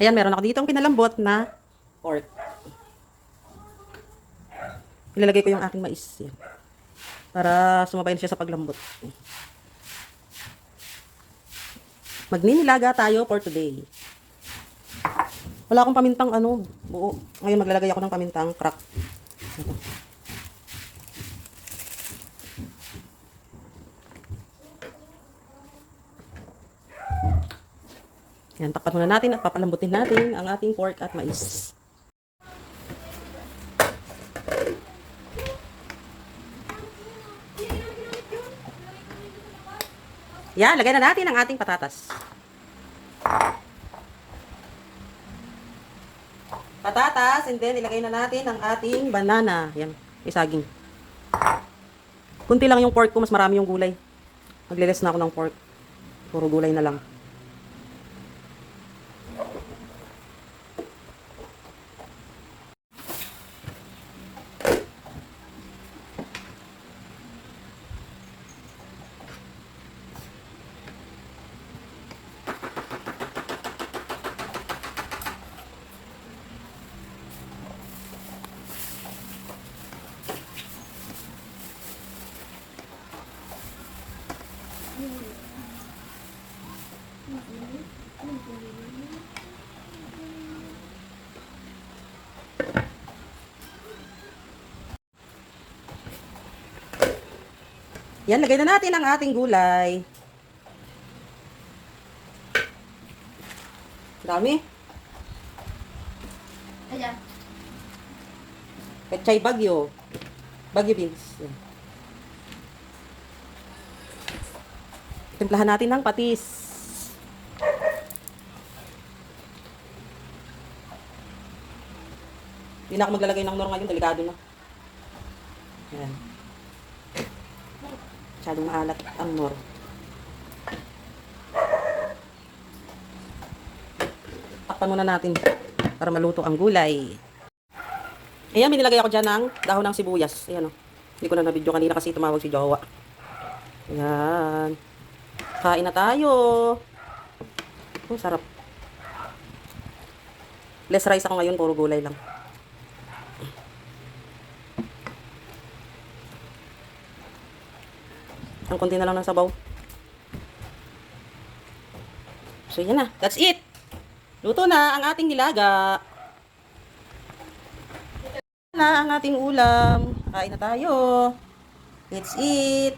Ayan, meron ako ditong pinalambot na pork. Ilalagay ko yung aking mais. Yan. Para sumabay na siya sa paglambot. Magninilaga tayo for today. Wala akong pamintang buo. Ngayon maglalagay ako ng pamintang crack. Ito. Yan, takpan muna natin at papalambutin natin ang ating pork at mais. Yan, lagay na natin ang ating patatas. Patatas, and then ilagay na natin ang ating banana. Yan, isaging. Kunti lang yung pork ko, mas marami yung gulay. Maglilis na ako ng pork. Puro gulay na lang. Yan, lagay na natin ang ating gulay. Dami. Ayan. Pechay bagyo. Bagyo beans. Yan. Timplahan natin ng patis. Hindi na ako maglalagay ng nor ngayon. Delikado na. Yan. Masyadong maalat ang nor. Takpan muna natin para maluto ang gulay. Ayan, binilagay ako dyan ng dahon ng sibuyas. Ayan o. Hindi ko na na-video kanina kasi tumawag si Jowa. Ayan. Kain na tayo. Oh, sarap. Less rice ako ngayon, puro gulay lang. Ang konti na lang ng sabaw. So, yan na. That's it. Luto na ang ating nilaga. Na ang ating ulam. Kain na tayo. Let's eat.